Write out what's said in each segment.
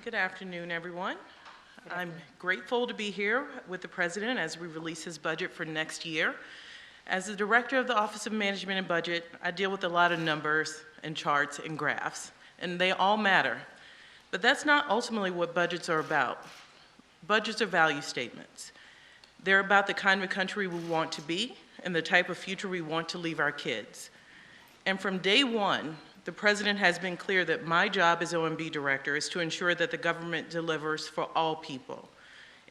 Good afternoon, everyone. I'm grateful to be here with the President as we release his budget for next year. As the Director of the Office of Management and Budget, I deal with a lot of numbers and charts and graphs, and they all matter. But that's not ultimately what budgets are about. Budgets are value statements. They're about the kind of country we want to be and the type of future we want to leave our kids. And from day one, the President has been clear that my job as OMB Director is to ensure that the government delivers for all people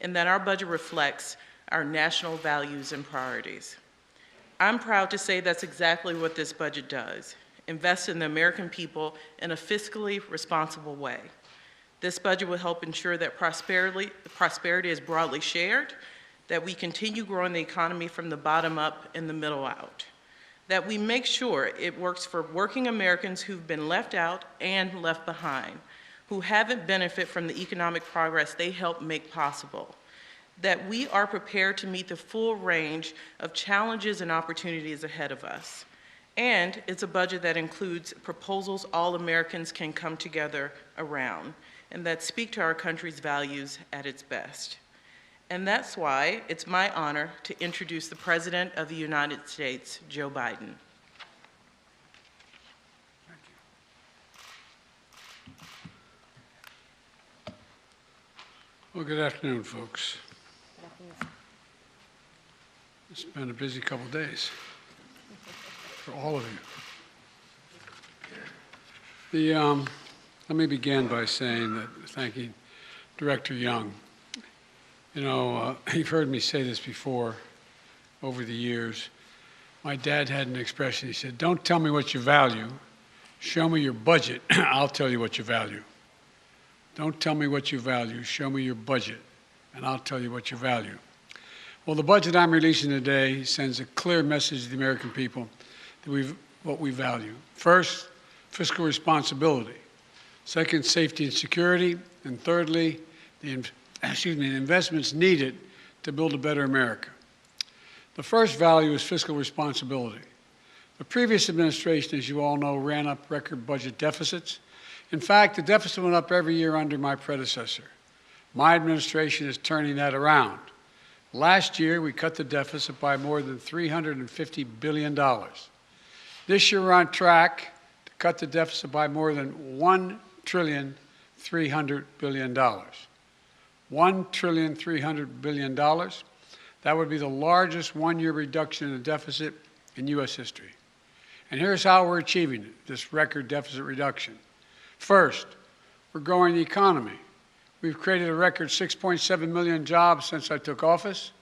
and that our budget reflects our national values and priorities. I'm proud to say that's exactly what this budget does, invest in the American people in a fiscally responsible way. This budget will help ensure that prosperity is broadly shared, that we continue growing the economy from the bottom up and the middle out, that we make sure it works for working Americans who've been left out and left behind, who haven't benefited from the economic progress they helped make possible, that we are prepared to meet the full range of challenges and opportunities ahead of us. And it's a budget that includes proposals all Americans can come together around and that speak to our country's values at its best. And that's why it's my honor to introduce the President of the United States, Joe Biden. Thank you. Well, good afternoon, folks. It's been a busy couple of days for all of you. Let me begin by thanking Director Young. You know, you've heard me say this before over the years. My dad had an expression. He said, "Don't tell me what you value. Show me your budget. I'll tell you what you value. Don't tell me what you value. Show me your budget, and I'll tell you what you value." Well, the budget I'm releasing today sends a clear message to the American people that what we value. First, fiscal responsibility. Second, safety and security. And thirdly, the investments needed to build a better America. The first value is fiscal responsibility. The previous administration, as you all know, ran up record budget deficits. In fact, the deficit went up every year under my predecessor. My administration is turning that around. Last year, we cut the deficit by more than $350 billion. This year, we're on track to cut the deficit by more than $1,300 billion. $1,300 billion. That would be the largest one-year reduction in the deficit in U.S. history. And here's how we're achieving it, this record deficit reduction. First, we're growing the economy. We've created a record 6.7 million jobs since I took office,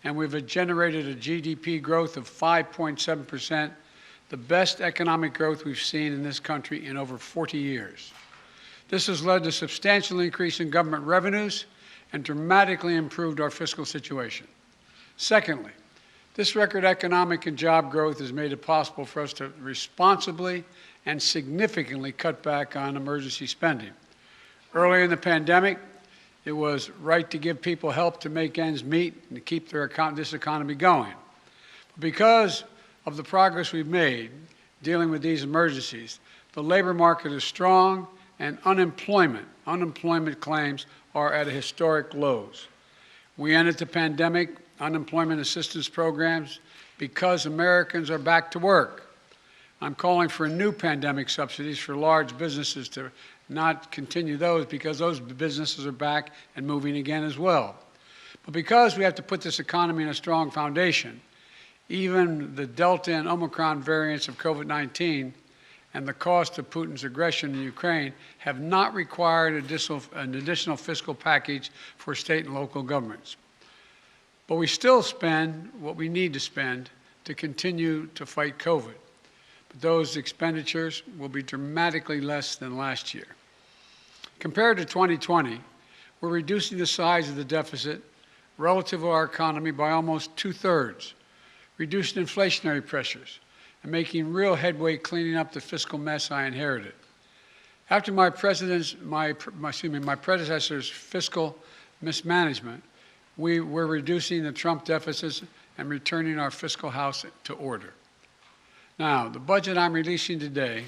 and we've generated a GDP growth of 5.7%, the best economic growth we've seen in this country in over 40 years. This has led to a substantial increase in government revenues and dramatically improved our fiscal situation. Secondly, this record economic and job growth has made it possible for us to responsibly and significantly cut back on emergency spending. Earlier in the pandemic, it was right to give people help to make ends meet and to keep this economy going. But because of the progress we've made dealing with these emergencies, the labor market is strong and unemployment claims are at historic lows. We ended the pandemic unemployment assistance programs because Americans are back to work. I'm calling for new pandemic subsidies for large businesses to not continue those because those businesses are back and moving again as well. But because we have to put this economy in a strong foundation, even the Delta and Omicron variants of COVID-19 and the cost of Putin's aggression in Ukraine have not required an additional fiscal package for state and local governments. But we still spend what we need to spend to continue to fight COVID. But those expenditures will be dramatically less than last year. Compared to 2020, we're reducing the size of the deficit relative to our economy by almost 2/3, reducing inflationary pressures, and making real headway cleaning up the fiscal mess I inherited. After my predecessor's fiscal mismanagement, we were reducing the Trump deficits and returning our fiscal house to order. Now, the budget I'm releasing today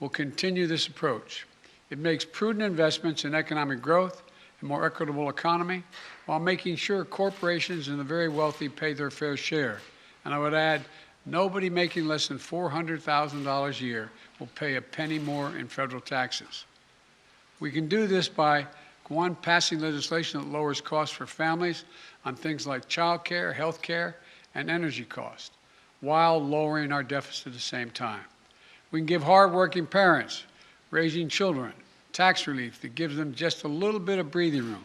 will continue this approach. It makes prudent investments in economic growth and more equitable economy while making sure corporations and the very wealthy pay their fair share. And I would add, nobody making less than $400,000 a year will pay a penny more in federal taxes. We can do this by, one, passing legislation that lowers costs for families on things like child care, health care, and energy costs, while lowering our deficit at the same time. We can give hardworking parents raising children tax relief that gives them just a little bit of breathing room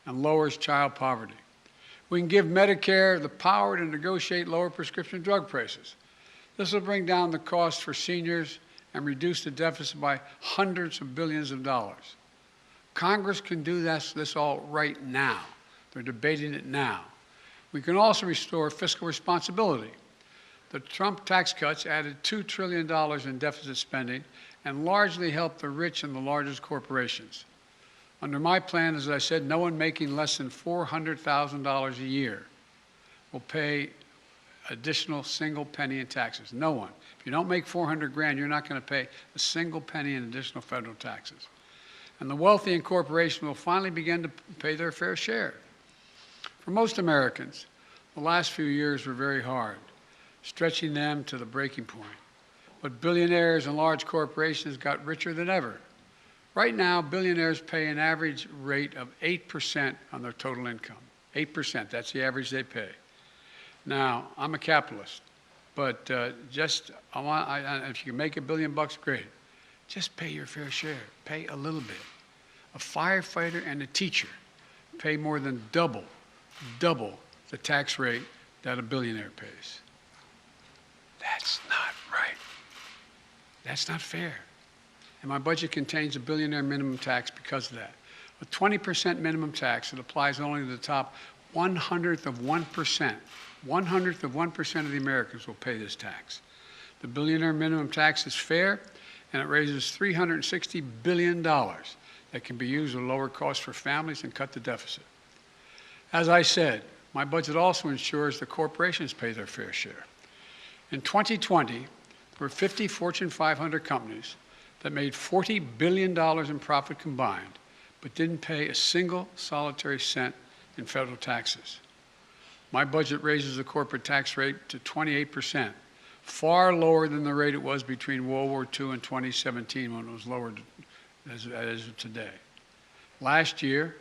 and lowers child poverty. We can give Medicare the power to negotiate lower prescription drug prices. This will bring down the cost for seniors and reduce the deficit by hundreds of billions of dollars. Congress can do this all right now. They're debating it now. We can also restore fiscal responsibility. The Trump tax cuts added $2 trillion in deficit spending and largely helped the rich and the largest corporations. Under my plan, as I said, no one making less than $400,000 a year will pay additional single penny in taxes. No one. If you don't make 400 grand, you're not going to pay a single penny in additional federal taxes. And the wealthy and corporations will finally begin to pay their fair share. For most Americans, the last few years were very hard, stretching them to the breaking point. But billionaires and large corporations got richer than ever. Right now, billionaires pay an average rate of 8% on their total income. 8%, that's the average they pay. Now, I'm a capitalist, but if you can make $1 billion bucks, great. Just pay your fair share. Pay a little bit. A firefighter and a teacher pay more than double the tax rate that a billionaire pays. That's not right. That's not fair. And my budget contains a billionaire minimum tax because of that. A 20% minimum tax that applies only to the top 1/100 of 1%. 1/100 of 1% of the Americans will pay this tax. The billionaire minimum tax is fair, and it raises $360 billion that can be used to lower costs for families and cut the deficit. As I said, my budget also ensures the corporations pay their fair share. In 2020, there were 50 Fortune 500 companies that made $40 billion in profit combined, but didn't pay a single solitary cent in federal taxes. My budget raises the corporate tax rate to 28%, far lower than the rate it was between World War II and 2017 when it was lowered as it is today. Last year,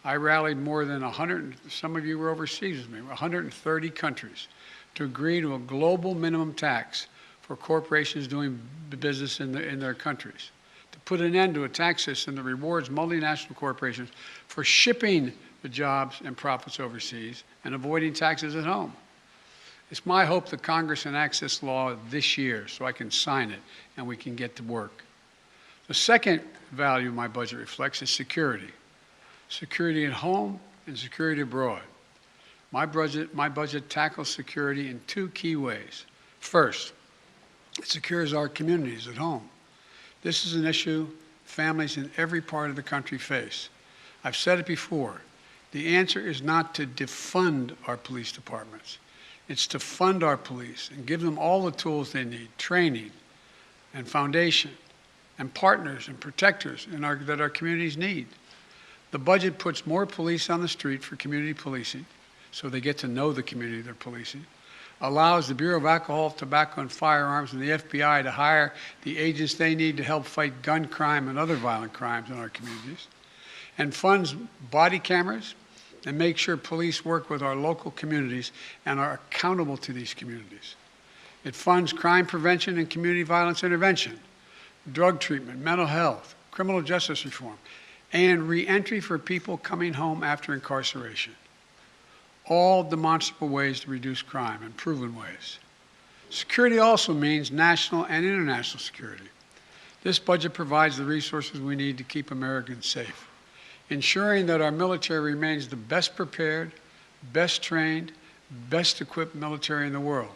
I rallied more than 100, some of you were overseas with me, 130 countries to agree to a global minimum tax for corporations doing business in their countries, to put an end to a tax system that rewards multinational corporations for shipping the jobs and profits overseas and avoiding taxes at home. It's my hope that Congress enacts this law this year so I can sign it and we can get to work. The second value my budget reflects is security. Security at home and security abroad. My budget tackles security in two key ways. First, it secures our communities at home. This is an issue families in every part of the country face. I've said it before. The answer is not to defund our police departments. It's to fund our police and give them all the tools they need, training and foundation and partners and protectors that our communities need. The budget puts more police on the street for community policing, so they get to know the community they're policing, allows the Bureau of Alcohol, Tobacco, and Firearms and the FBI to hire the agents they need to help fight gun crime and other violent crimes in our communities, and funds body cameras and make sure police work with our local communities and are accountable to these communities. It funds crime prevention and community violence intervention, drug treatment, mental health, criminal justice reform, and reentry for people coming home after incarceration. All demonstrable ways to reduce crime and proven ways. Security also means national and international security. This budget provides the resources we need to keep Americans safe, ensuring that our military remains the best prepared, best trained, best equipped military in the world.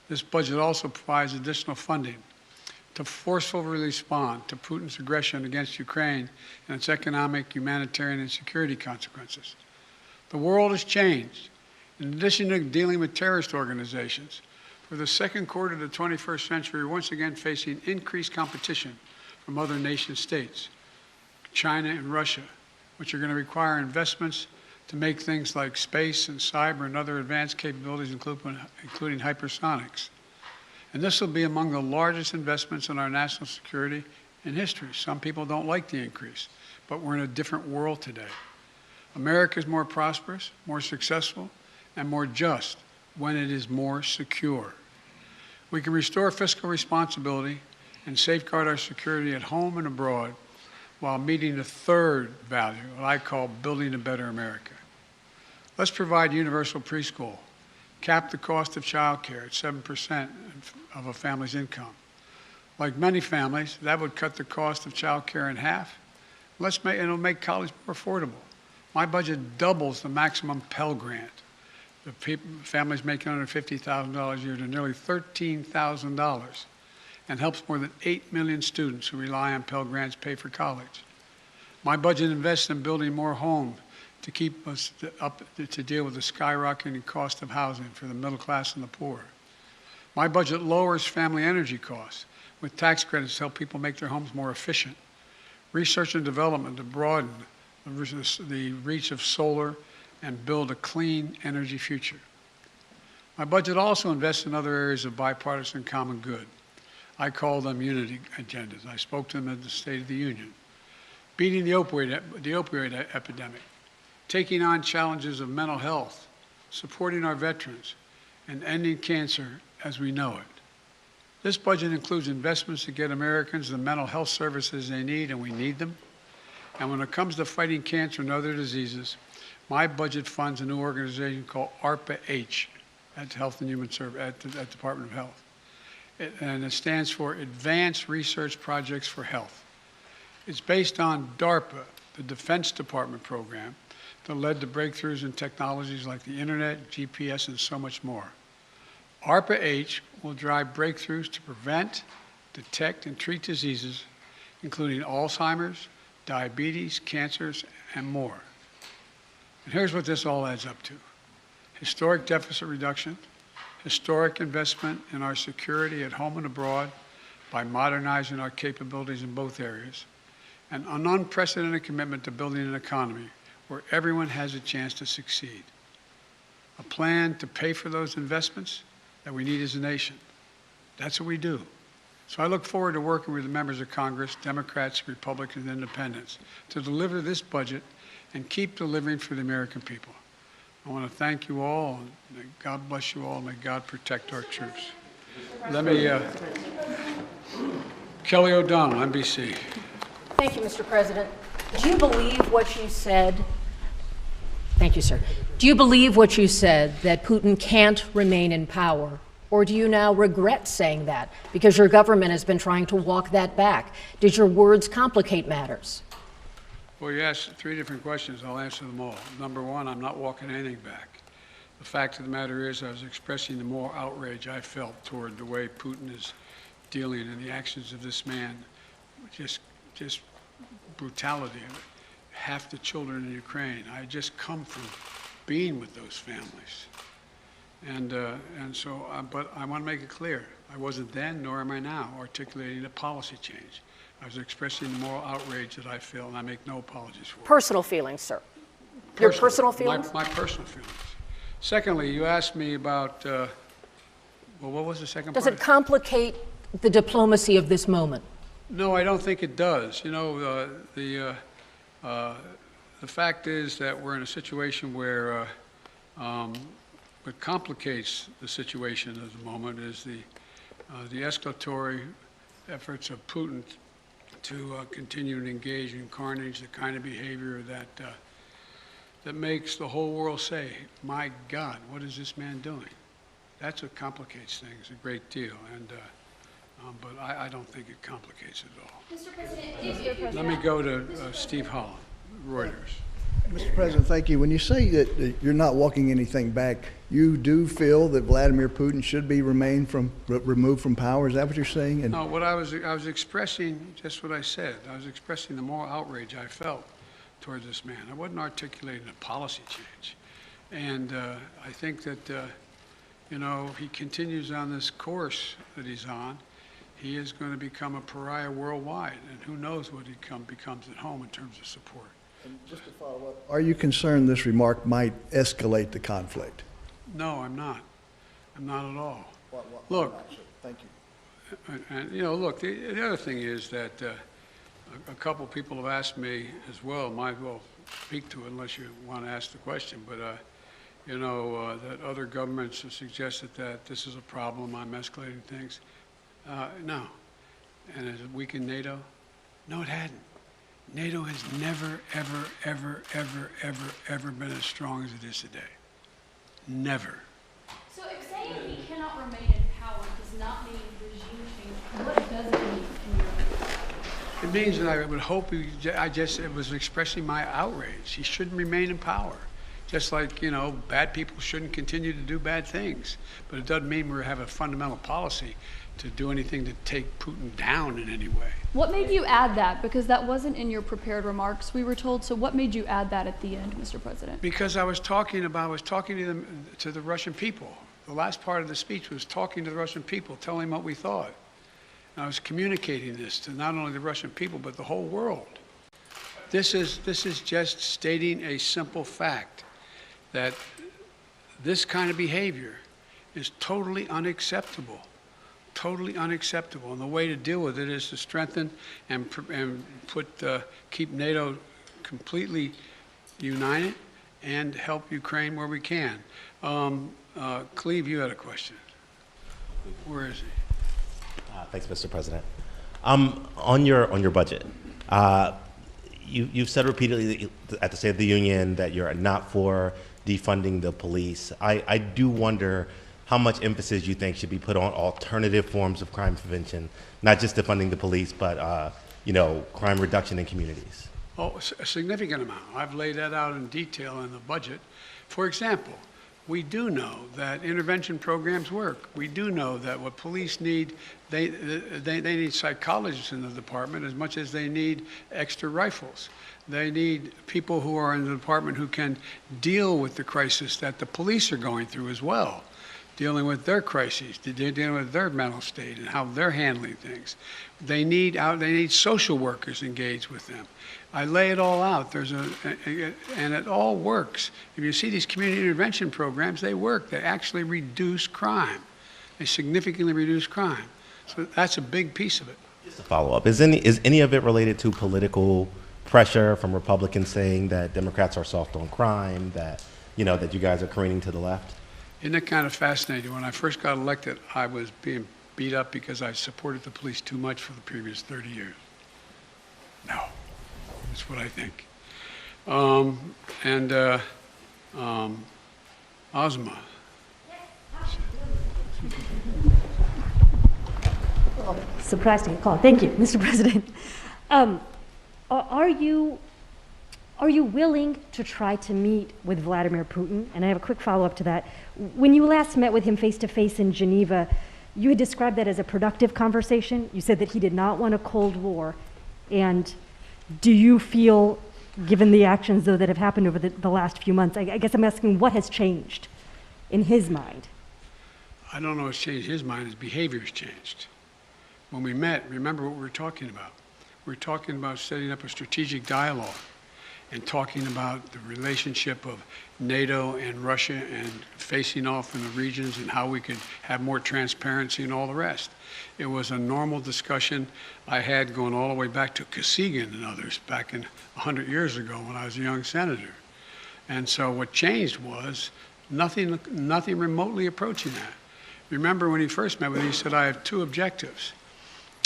This budget also provides additional funding to forcefully respond to Putin's aggression against Ukraine and its economic, humanitarian, and security consequences. The world has changed. In addition to dealing with terrorist organizations, for the second quarter of the 21st century, we're once again facing increased competition from other nation states, China and Russia, which are going to require investments to make things like space and cyber and other advanced capabilities, including hypersonics. And this will be among the largest investments in our national security in history. Some people don't like the increase, but we're in a different world today. America is more prosperous, more successful, and more just when it is more secure. We can restore fiscal responsibility and safeguard our security at home and abroad while meeting the third value, what I call building a better America. Let's provide universal preschool, cap the cost of child care at 7% of a family's income. Like many families, that would cut the cost of child care in half. It'll make college more affordable. My budget doubles the maximum Pell Grant. Families making under $50,000 a year to nearly $13,000 and helps more than 8 million students who rely on Pell Grants pay for college. My budget invests in building more homes to keep us up to deal with the skyrocketing cost of housing for the middle class and the poor. My budget lowers family energy costs with tax credits to help people make their homes more efficient. Research and development to broaden the reach of solar and build a clean energy future. My budget also invests in other areas of bipartisan common good. I call them unity agendas. I spoke to them at the State of the Union. Beating the opioid epidemic, taking on challenges of mental health, supporting our veterans, and ending cancer as we know it. This budget includes investments to get Americans the mental health services they need, and we need them. And when it comes to fighting cancer and other diseases, my budget funds a new organization called ARPA-H at Health and Human Services at the Department of Health. And it stands for Advanced Research Projects for Health. It's based on DARPA, the Defense Department program, that led to breakthroughs in technologies like the internet, GPS, and so much more. ARPA-H will drive breakthroughs to prevent, detect, and treat diseases, including Alzheimer's, diabetes, cancers, and more. And here's what this all adds up to. Historic deficit reduction, historic investment in our security at home and abroad by modernizing our capabilities in both areas, and an unprecedented commitment to building an economy where everyone has a chance to succeed. A plan to pay for those investments that we need as a nation. That's what we do. So I look forward to working with the members of Congress, Democrats, Republicans, and Independents, to deliver this budget and keep delivering for the American people. I want to thank you all, and may God bless you all, and may God protect our troops. Let me, Kelly O'Donnell, NBC. Thank you, Mr. President. Do you believe what you said? Thank you, sir. Do you believe what you said, that Putin can't remain in power? Or do you now regret saying that because your government has been trying to walk that back? Did your words complicate matters? Well, you asked 3 different questions. I'll answer them all. Number one, I'm not walking anything back. The fact of the matter is I was expressing the moral outrage I felt toward the way Putin is dealing and the actions of this man. Just brutality. Half the children in Ukraine. I just come from being with those families. But I want to make it clear, I wasn't then, nor am I now, articulating a policy change. I was expressing the moral outrage that I feel, and I make no apologies for it. Personal feelings, sir. Your personal feelings? My personal feelings. Secondly, you asked me about, well, what was the second part? Does it complicate the diplomacy of this moment? No, I don't think it does. You know, the fact is that we're in a situation where what complicates the situation at the moment is the escalatory efforts of Putin to continue to engage in carnage, the kind of behavior that makes the whole world say, my God, what is this man doing? That's what complicates things a great deal, but I don't think it complicates it at all. Mr. President, Let me go to Steve Holland, Reuters. Mr. President, thank you. When you say that you're not walking anything back, you do feel that Vladimir Putin should be removed from power? Is that what you're saying? And no, what I was expressing, just what I said. I was expressing the moral outrage I felt towards this man. I wasn't articulating a policy change. And I think that, you know, he continues on this course that he's on, he is going to become a pariah worldwide, and who knows what he becomes at home in terms of support. And just to follow up, are you concerned this remark might escalate the conflict? No, I'm not. I'm not at all. Why Look, not, sir? Thank you. and you know, look, the other thing is that a couple people have asked me as well, might as well speak to it unless you want to ask the question, but you know, that other governments have suggested that this is a problem, I'm escalating things. No. And has it weakened NATO? No, it hadn't. NATO has never, ever, ever, ever, ever, ever been as strong as it is today. Never. So if saying he cannot remain in power does not mean regime change, what does it mean in your opinion? It means that I would hope it was expressing my outrage. He shouldn't remain in power. Just like, you know, bad people shouldn't continue to do bad things. But it doesn't mean we have a fundamental policy to do anything to take Putin down in any way. What made you add that? Because that wasn't in your prepared remarks, we were told. So what made you add that at the end, Mr. President? Because I was talking to the Russian people. The last part of the speech was talking to the Russian people, telling them what we thought. And I was communicating this to not only the Russian people, but the whole world. This is just stating a simple fact that this kind of behavior is totally unacceptable. Totally unacceptable. And the way to deal with it is to strengthen and keep NATO completely united and help Ukraine where we can. Cleve, you had a question. Where is he? Thanks, Mr. President. On your budget, you've said repeatedly at the State of the Union that you're not for defunding the police. I do wonder how much emphasis you think should be put on alternative forms of crime prevention, not just defunding the police, but you know, crime reduction in communities. Oh, a significant amount. I've laid that out in detail in the budget. For example, we do know that intervention programs work. We do know that what police need, they need psychologists in the department as much as they need extra rifles. They need people who are in the department who can deal with the crisis that the police are going through as well, dealing with their crises, dealing with their mental state and how they're handling things. They need social workers engaged with them. I lay it all out. And it all works. If you see these community intervention programs, they work. They actually reduce crime. They significantly reduce crime. So that's a big piece of it. Just a follow-up. Is any of it related to political pressure from Republicans saying that Democrats are soft on crime, that you guys are careening to the left? Isn't it kind of fascinating? When I first got elected, I was being beat up because I supported the police too much for the previous 30 years. No, that's what I think. Ozma. Surprised to get called. Thank you, Mr. President. Are you willing to try to meet with Vladimir Putin? And I have a quick follow-up to that. When you last met with him face-to-face in Geneva, you had described that as a productive conversation. You said that he did not want a Cold War. And do you feel, given the actions, though, that have happened over the last few months, I guess I'm asking what has changed in his mind? I don't know what's changed his mind. His behavior's changed. When we met, remember what we were talking about. We were talking about setting up a strategic dialogue and talking about the relationship of NATO and Russia and facing off in the regions and how we could have more transparency and all the rest. It was a normal discussion I had going all the way back to Kosygin and others back in 100 years ago when I was a young senator. And so what changed was nothing remotely approaching that. Remember when he first met with me, he said, I have two objectives.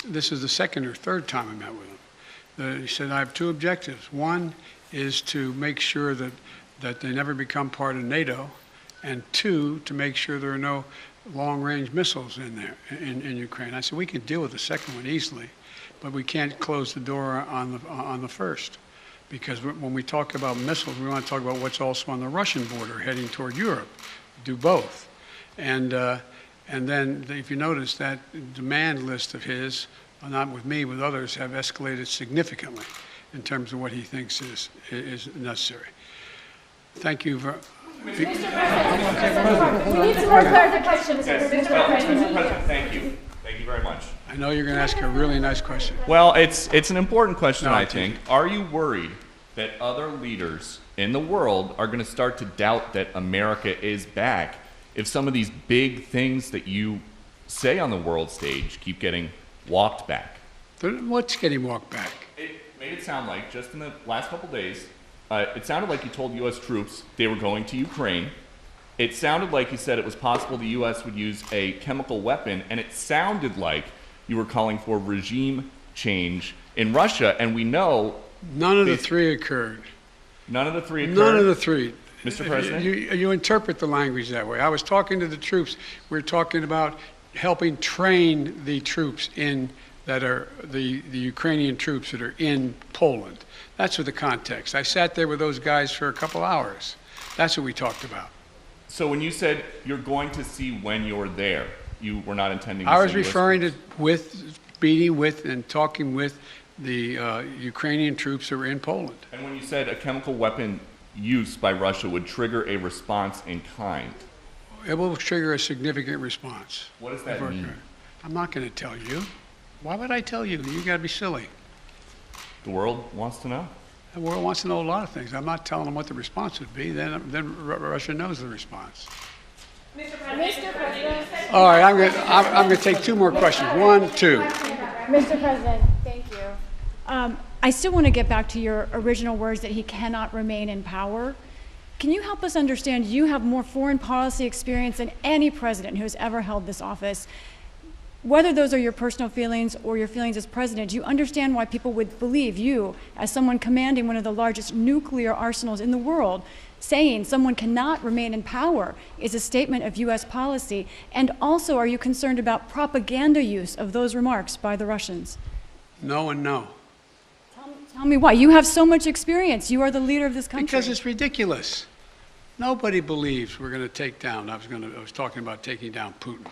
This is the second or third time I met with him. He said, I have two objectives. One is to make sure that they never become part of NATO, and two, to make sure there are no long-range missiles in there, in Ukraine. I said, we can deal with the second one easily, but we can't close the door on the first. Because when we talk about missiles, we want to talk about what's also on the Russian border heading toward Europe. Do both. And then if you notice that demand list of his, not with me, with others, have escalated significantly in terms of what he thinks is necessary. Thank you very Mr. President, we need some more clarification, Mr. President. Mr. President, thank you. Thank you very much. I know you're going to ask a really nice question. Well, it's an important question, No, I it think. Are you worried that other leaders in the world are going to start to doubt that America is back if some of these big things that you say on the world stage keep getting walked back? What's getting walked back? It made it sound like, just in the last couple days, it sounded like you told U.S. troops they were going to Ukraine. It sounded like you said it was possible the U.S. would use a chemical weapon, and it sounded like you were calling for regime change in Russia, and we know None of the three occurred. none of the three occurred. None of the three. Mr. President? You interpret the language that way. I was talking to the troops. We were talking about helping train the troops that are the Ukrainian troops that are in Poland. That's what the context. I sat there with those guys for a couple hours. That's what we talked about. So when you said you're going to see when you're there, you were not intending to I was say US referring to troops. meeting with and talking with the Ukrainian troops that were in Poland. And when you said a chemical weapon use by Russia would trigger a response in kind, It will trigger a significant response. what does that mean? I'm not going to tell you. Why would I tell you? You got to be silly. The world wants to know. The world wants to know a lot of things. I'm not telling them what the response would be. Then Russia knows the response. Mr. President. All right, I'm going to take two more questions. 1, 2. Mr. President, thank you. I still want to get back to your original words that he cannot remain in power. Can you help us understand, you have more foreign policy experience than any president who has ever held this office. Whether those are your personal feelings or your feelings as president, do you understand why people would believe you, as someone commanding one of the largest nuclear arsenals in the world, saying someone cannot remain in power is a statement of U.S. policy? And also, are you concerned about propaganda use of those remarks by the Russians? No and no. Tell me why. You have so much experience. You are the leader of this country. Because it's ridiculous. Nobody believes we're going to take down. I was talking about taking down Putin.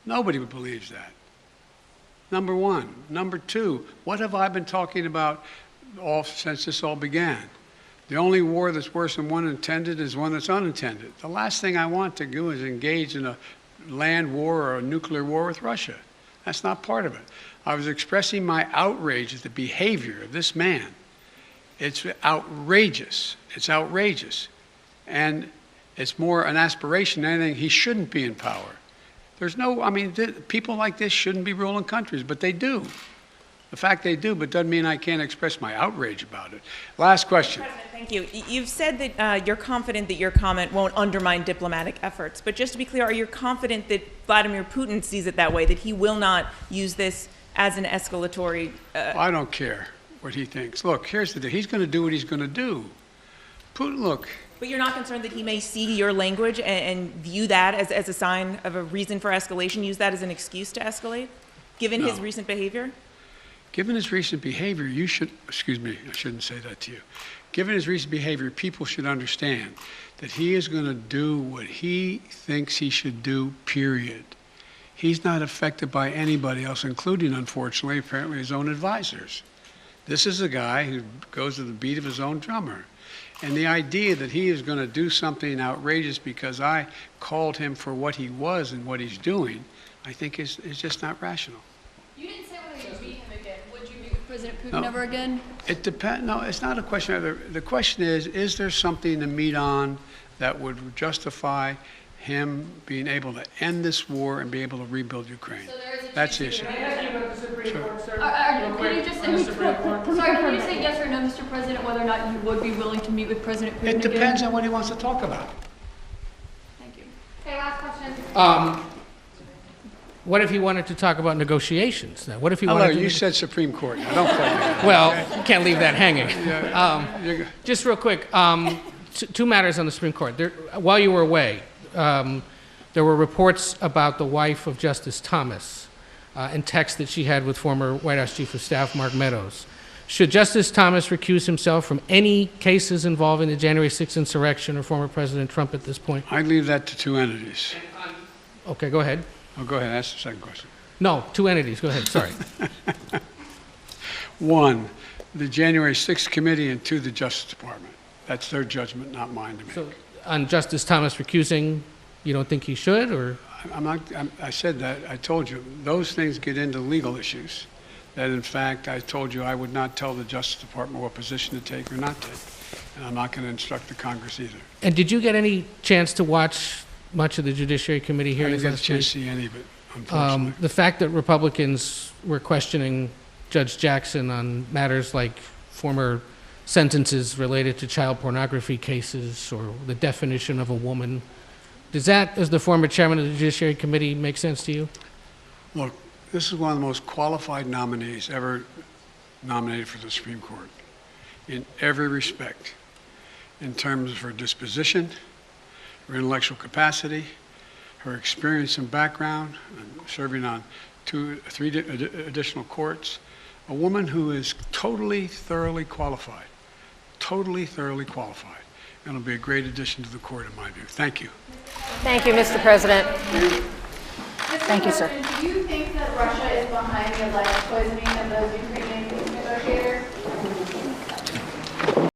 Nobody believes that. Number one. Number two, what have I been talking about since this all began? The only war that's worse than one intended is one that's unintended. The last thing I want to do is engage in a land war or a nuclear war with Russia. That's not part of it. I was expressing my outrage at the behavior of this man. It's outrageous. It's outrageous. And it's more an aspiration than anything. He shouldn't be in power. There's no, people like this shouldn't be ruling countries, but they do. The fact they do, but doesn't mean I can't express my outrage about it. Last question. President, thank you. You've said that you're confident that your comment won't undermine diplomatic efforts. But just to be clear, are you confident that Vladimir Putin sees it that way, that he will not use this as an escalatory? I don't care what he thinks. Look, here's the deal. He's going to do what he's going to do. Putin, look. But you're not concerned that he may see your language and view that as a sign of a reason for escalation, use that as an excuse to escalate, given his recent behavior? Given his recent behavior, you should, excuse me, I shouldn't say that to you. Given his recent behavior, people should understand that he is going to do what he thinks he should do, period. He's not affected by anybody else, including, unfortunately, apparently his own advisors. This is a guy who goes to the beat of his own drummer. And the idea that he is going to do something outrageous because I called him for what he was and what he's doing, I think is just not rational. You didn't say whether you'd meet him again. Would you meet with President Putin No. ever again? It depends. No, it's not a question of the question is there something to meet on that would justify him being able to end this war and be able to rebuild Ukraine? So there is a That's the chance issue. you Can you just Can you say yes or no, Mr. President, whether or not you would be willing to meet with President Putin It again? depends on what he wants to talk about. Thank you. Okay, last question. What if he wanted to talk about negotiations? Now, what if he Hello, wanted to? you said Supreme Court. Now, don't play that. Well, can't leave that hanging. You're- Just real quick, two matters on the Supreme Court. While you were away, there were reports about the wife of Justice Thomas and texts that she had with former White House Chief of Staff Mark Meadows. Should Justice Thomas recuse himself from any cases involving the January 6th insurrection or former President Trump at this point? I'd leave that to two entities. Okay, go ahead. Oh, go ahead. Ask the second question. No, two entities. Go ahead. Sorry. One, the January 6th committee, and two, the Justice Department. That's their judgment, not mine to make. So, on Justice Thomas recusing, you don't think he should, or? I said that, I told you, those things get into legal issues. That in fact, I told you I would not tell the Justice Department what position to take or not take. And I'm not going to instruct the Congress either. And did you get any chance to watch much of the Judiciary Committee I hearings didn't get a last chance week? to see any of it, unfortunately. The fact that Republicans were questioning Judge Jackson on matters like former sentences related to child pornography cases or the definition of a woman, does that, as the former chairman of the Judiciary Committee, make sense to you? Look, this is one of the most qualified nominees ever nominated for the Supreme Court in every respect, in terms of her disposition, her intellectual capacity, her experience and background, serving on three additional courts, a woman who is totally, thoroughly qualified, and will be a great addition to the court in my view. Thank you. Thank you, Mr. President. Thank you, sir. Do you think that Russia is behind the alleged poisoning of those Ukrainian negotiators?